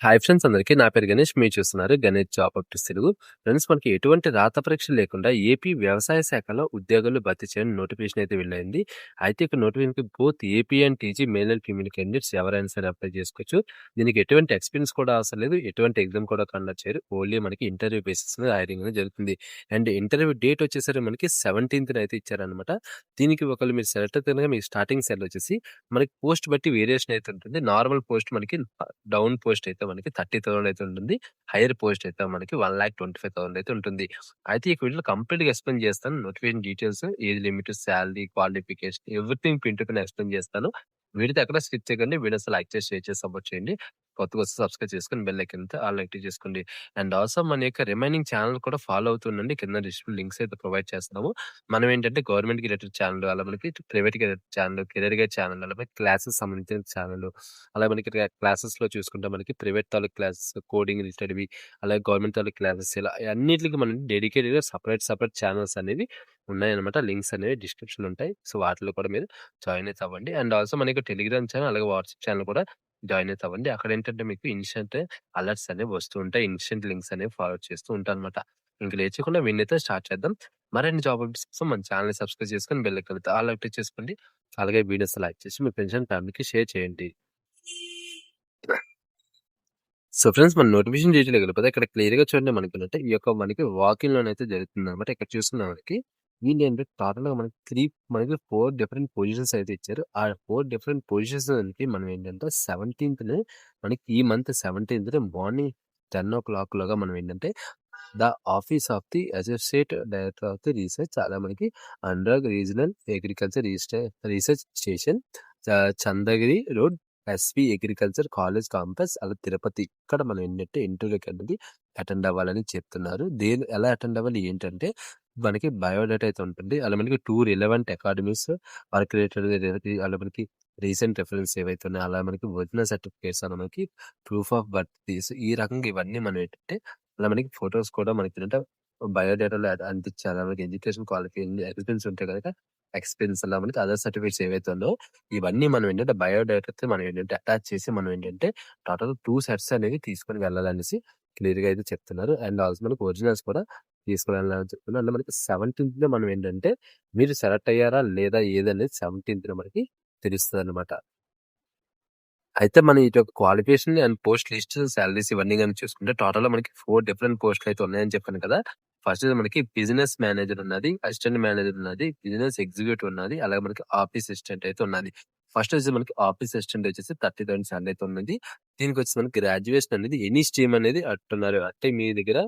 Hi friends అందరికీ. నా పేరు గణేష్. మీరు చూస్తున్నారు Ganesh job updates Telugu. Friends మనకి ఎటువంటి రాత పరీక్ష లేకుండా ఏపీ వ్యవసాయ శాఖలో ఉద్యోగాలు భర్తీ చేయని నోటిఫికేషన్ అయితే వెళ్ళింది. అయితే ఇక నోటిఫికేషన్‌కి both AP and TG male and female candidates ఎవరైనా సరే అప్లై చేసుకోవచ్చు. దీనికి ఎటువంటి ఎక్స్‌పీరియన్స్ కూడా అవసరం లేదు. ఎటువంటి ఎగ్జామ్ కూడా కండక్ట్ చేయరు. ఓన్లీ మనకి ఇంటర్వ్యూ బేసిస్ మీద హైరింగ్ అనేది జరుగుతుంది. అండ్ ఇంటర్వ్యూ డేట్ వచ్చేసరికి మనకి 17థ్ అయితే ఇచ్చారనమాట. దీనికి ఒకవేళ మీరు సెలెక్ట్ అయితే గనుక మీకు స్టార్టింగ్ సాలరీ వచ్చేసి మనకి పోస్ట్ బట్టి వేరియేషన్ అయితే ఉంటుంది. నార్మల్ పోస్ట్ మనకి డౌన్ పోస్ట్ అయితే మనకి 30,000 అయితే ఉంటుంది. హైయర్ పోస్ట్ అయితే మనకి 1,25,000 అయితే ఉంటుంది. అయితే ఈ వీడియోలో కంప్లీట్‌గా ఎక్స్‌ప్లెయిన్ చేస్తాను. Notification details, age limit, salary, qualification everything పింట్ to explain చేస్తాను. వీడియోతో ఎక్కడ స్కిప్ చేయకండి. వీడియోస్ లైక్ చేసి, షేర్ చేసి సపోర్ట్ చేయండి. కొత్తగా వస్తే సబ్స్క్రైబ్ చేసుకొని బెల్ ఐకాన్ అయితే ఆల్ యాక్టివ్ చేసుకోండి. అండ్ ఆల్సో మన యొక్క రిమైనింగ్ ఛానెల్ కూడా ఫాలో అవుతుండండి. కింద డిస్క్రిప్షన్ లింక్స్ అయితే ప్రొవైడ్ చేస్తున్నాము. మనం ఏంటంటే గవర్నమెంట్‌కి రిలేటెడ్ ఛానెల్, అలా మనకి ప్రైవేట్‌కి related channel, career guide channel, అలా మనకి క్లాసెస్ సంబంధించిన ఛానెల్, అలా మనకి క్లాసెస్‌లో చూసుకుంటే మనకి ప్రైవేట్ తాలూకు క్లాసెస్, కోడింగ్ రిలేటెడ్‌వి, అలాగే గవర్నమెంట్ తాలూకు క్లాసెస్ ఇలా అన్నిట్లికి మనం డెడికేటెడ్‌గా సెపరేట్ ఛానెల్స్ అనేవి ఉన్నాయన్నమాట. లింక్స్ అనేవి డిస్క్రిప్షన్‌లో ఉంటాయి. సో, వాటిలో కూడా మీరు జాయిన్ అయితే అవ్వండి. అండ్ ఆల్సో మనకి టెలిగ్రామ్ ఛానల్, అలాగే వాట్సాప్ ఛానల్ కూడా జాయిన్ అయితే అవ్వండి. అక్కడేంటంటే మీకు ఇన్‌స్టంట్ అలర్ట్స్ అనేవి వస్తూ ఉంటాయి. ఇన్‌స్టంట్ లింక్స్ అనేవి ఫార్వర్డ్ చేస్తూ ఉంటానన్నమాట. ఇంక లేట్ చేయకుండా వీడినైతే స్టార్ట్ చేద్దాం. మరిన్ని జాబ్ అప్డేట్స్ కోసం మన ఛానెల్‌ని సబ్స్క్రైబ్ చేసుకొని బెల్ ఐకాన్ అయితే ఆల్ యాక్టివ్ చేసుకోండి. అలాగే వీడియోస్ లైక్ చేసి మీ ఫ్రెండ్స్ అండ్ ఫ్యామిలీకి షేర్ చేయండి. సో ఫ్రెండ్స్, మన నోటిఫికేషన్ డీటెయిల్‌కి వెళ్ళిపోతే ఇక్కడ క్లియర్‌గా చూడండి మనకేంటంటే ఈ యొక్క మనకి వాకిన్‌లోనైతే జరుగుతుందన్నమాట. ఇక్కడ చూసుకున్న మనకి వీళ్ళేంటంటే టోటల్‌గా మనకి 4 డిఫరెంట్ పొజిషన్స్ అయితే ఇచ్చారు. ఆ 4 డిఫరెంట్ పొజిషన్స్‌కి మనం ఏంటంటే 17థ్‌ని మనకి ఈ మంత్ 17థ్‌ని మార్నింగ్ 10:00 లోగా మనం ఏంటంటే the office of the associate director of the research, అలా మనకి under regional agriculture research station, Chandragiri road, SV agriculture college campus, అలా తిరుపతి. ఇక్కడ మనం ఏంటంటే ఇంటర్వ్యూకి అనేది అటెండ్ అవ్వాలని చెప్తున్నారు. ఎలా అటెండ్ అవ్వాలి ఏంటంటే మనకి బయోడేటా అయితే ఉంటుంది. అలా మనకి 2 రిలవెంట్ అకాడమీస్ వర్క్ రిలేటెడ్, అలా మనకి రీసెంట్ రెఫరెన్స్ ఏవైతే ఉన్నాయో, అలా మనకి ఒరిజినల్ సర్టిఫికేట్స్, అలా మనకి ప్రూఫ్ ఆఫ్ బర్త్ తీసి ఈ రకంగా ఇవన్నీ మనం ఏంటంటే అలా మనకి ఫోటోస్ కూడా మనకి ఏంటంటే బయోడేటాలో అంటించాలి. మనకి ఎడ్యుకేషన్ క్వాలిఫికేషన్ ఎక్స్‌పీరియన్స్ ఉంటే గనక ఎక్స్‌పీరియన్స్, అలా మనకి అదర్ సర్టిఫికేట్స్ ఏవైతే ఉన్నాయో ఇవన్నీ మనం ఏంటంటే బయోడేటాతో మనం ఏంటంటే అటాచ్ చేసి మనం ఏంటంటే టోటల్ 2 సెట్స్ అనేవి తీసుకొని వెళ్ళాలనేసి క్లియర్‌గా అయితే చెప్తున్నారు. అండ్ ఆల్సో మనకి ఒరిజినల్స్ కూడా తీసుకువెళ్ళాలని చెప్తున్నారు. అంటే మనకి 17థ్ మనం ఏంటంటే మీరు సెలెక్ట్ అయ్యారా లేదా ఏదనేది 17థ్ మనకి తెలుస్తదన్నమాట. అయితే మన ఇటు యొక్క qualification and post list, salaries ఇవన్నీ గాని చూసుకుంటే టోటల్‌గా మనకి 4 డిఫరెంట్ పోస్ట్‌లు అయితే ఉన్నాయని చెప్పాను కదా! ఫస్ట్ మనకి బిజినెస్ మేనేజర్ ఉన్నది, అసిస్టెంట్ మేనేజర్ ఉన్నది, బిజినెస్ ఎగ్జిక్యూటివ్ ఉన్నది, అలాగే మనకి ఆఫీస్ అసిస్టెంట్ అయితే ఉన్నది. ఫస్ట్ వచ్చేసి మనకి ఆఫీస్ అసిస్టెంట్ వచ్చేసి 30,000 సాలరీ అయితే ఉన్నది. దీనికొచ్చి మనకి గ్రాడ్యుయేషన్ అనేది ఎనీ స్ట్రీమ్ అనేది అంటున్నారు. అంటే మీ దగ్గర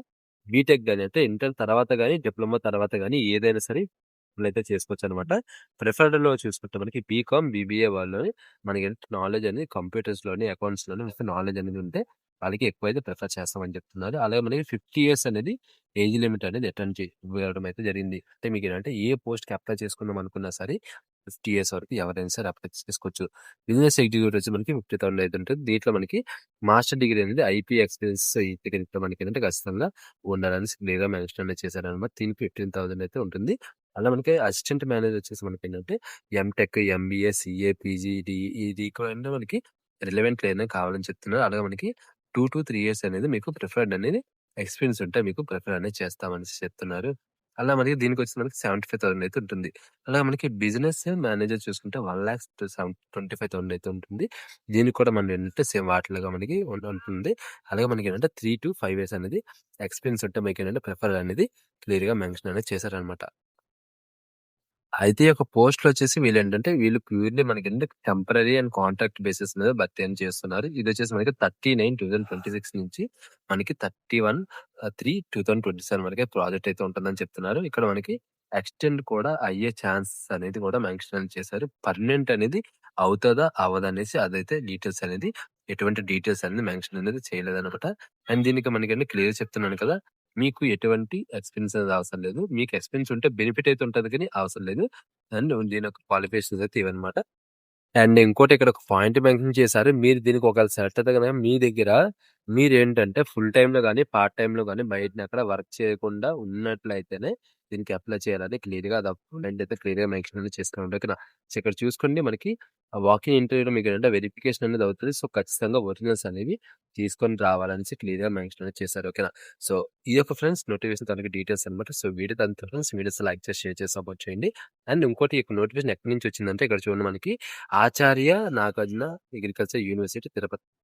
బీటెక్ గాని, అంటే ఇంటర్ తర్వాత గాని, డిప్లొమా తర్వాత గాని ఏదైనా సరే అప్లై చేసుకోవచ్చనమాట. ప్రిఫర్డ్‌లో చూసుకుంటే మనకి బీకామ్, బీబీఏ వాళ్ళు మనకి నాలెడ్జ్ అనేది కంప్యూటర్స్‌లోని, అకౌంట్స్‌లోని నాలెడ్జ్ అనేది ఉంటే వాళ్ళకి ఎక్కువైతే ప్రిఫర్ చేస్తామని చెప్తున్నారు. అలాగే మనకి 50 ఇయర్స్ అనేది ఏజ్ లిమిట్ అనేది ఇవ్వడం అయితే జరిగింది. అంటే మీకేంటంటే ఏ పోస్ట్‌కి అప్లై చేసుకుందాం అనుకున్నా సరే 50 ఇయర్స్ వరకు ఎవరైనా సరే అప్లై చేసుకోవచ్చు. బిజినెస్ ఎగ్జిక్యూటివ్ వచ్చి మనకి 50,000 అయితే ఉంటుంది. దీంట్లో మనకి మాస్టర్ డిగ్రీ అనేది ఐపీ ఎక్స్‌పీరియన్స్ ఈ డిగ్రీతో మనకేంటంటే ఖచ్చితంగా ఉండాలని క్లియర్‌గా మెన్షన్ అనేది చేశారనమాట. దీనికి 15,000 అయితే ఉంటుంది. అలా మనకి అసిస్టెంట్ మేనేజర్ వచ్చేసి మనకేంటంటే ఎంటెక్, ఎంబీఏ, సీఏ, పీజీ, ఇది కూడా మనకి రిలవెంట్ లేదని కావాలని చెప్తున్నారు. అలాగే మనకి 2-3 ఇయర్స్ అనేది మీకు ప్రిఫర్డ్ అనేది ఎక్స్‌పీరియన్స్ ఉంటే మీకు ప్రిఫర్ అనేది చేస్తామనేసి చెప్తున్నారు. అలా మనకి దీనికొచ్చి మనకి 75,000 అయితే ఉంటుంది. అలాగే మనకి బిజినెస్ మేనేజర్ చూసుకుంటే 1,25,000 అయితే ఉంటుంది. దీనికి కూడా మనం ఏంటంటే సేమ్ వాటిలాగా మనకి ఉంటుంది. అలాగే మనకి ఏంటంటే 3-5 ఇయర్స్ అనేది ఎక్స్‌పీరియన్స్ ఉంటే మీకేంటంటే ప్రిఫర్ అనేది క్లియర్‌గా మెన్షన్ అనేది చేశారనమాట. అయితే ఈ యొక్క పోస్ట్‌లొచ్చేసి వీళ్ళు ప్యూర్‌లీ మనకేంటంటే టెంపరరీ అండ్ కాంట్రాక్ట్ బేసిస్ మీద భర్తీ అని చేస్తున్నారు. ఇదొచ్చేసి మనకి 39/2026 నుంచి మనకి 31/3/2027 వరకే ప్రాజెక్ట్ అయితే ఉంటుందని చెప్తున్నారు. ఇక్కడ మనకి ఎక్స్‌టెండ్ కూడా అయ్యే ఛాన్స్ అనేది కూడా మెన్షన్ చేశారు. పర్మనెంట్ అనేది అవుతదా? అవ్వదా? అనేసి అదైతే ఎటువంటి డీటెయిల్స్ అనేది మెన్షన్ అనేది చేయలేదనమాట. అండ్ దీనికి మనకేంటి క్లియర్‌గా చెప్తున్నాను కదా! మీకు ఎటువంటి ఎక్స్‌పీరియన్స్ అనేది అవసరం లేదు. మీకు ఎక్స్‌పీరియన్స్ ఉంటే బెనిఫిట్ అయితే ఉంటది కానీ అవసరం లేదు. అండ్ దీని యొక్క క్వాలిఫికేషన్స్ అయితే ఇవన్నమాట. అండ్ ఇంకోటి ఇక్కడ ఒక పాయింట్ మెన్షన్ చేశారు. మీరు దీనికి ఒకవేళ సెలెక్ట్ అయితే గనక మీ దగ్గర మీరేంటంటే ఫుల్ టైమ్‌లో గాని, పార్ట్ టైమ్‌లో గాని బయటనెక్కడ వర్క్ చేయకుండా ఉన్నట్లయితేనే దీనికి అప్లై చేయాలని క్లియర్‌గా అది అపాయింట్‌మెంట్ అయితే క్లియర్‌గా మెన్షన్ అనేది చేస్తున్నాడు. ఓకేనా. సో, ఇక్కడ చూసుకోండి మనకి వాకిన్ ఇంటర్వ్యూలో మీకేంటంటే వెరిఫికేషన్ అనేది అవుతది. సో, ఖచ్చితంగా ఒరిజినల్స్ అనేవి తీసుకొని రావాలనేసి క్లియర్‌గా మెన్షన్ అనేది చేశారు. ఓకేనా. సో, ఈ యొక్క ఫ్రెండ్స్ నోటిఫికేషన్ తాలూకు డీటెయిల్స్ అనమాట. సో, వీడియో అంతే ఫ్రెండ్స్. వీడియోస్ లైక్ చేసి, షేర్ చేసి సపోర్ట్ చేయండి. అండ్ ఇంకోటి ఈ యొక్క నోటిఫికేషన్ ఎక్కడి నుంచి వచ్చిందంటే ఇక్కడ చూడండి మనకి ఆచార్య నాగార్జున అగ్రికల్చర్ యూనివర్సిటీ తిరుపతి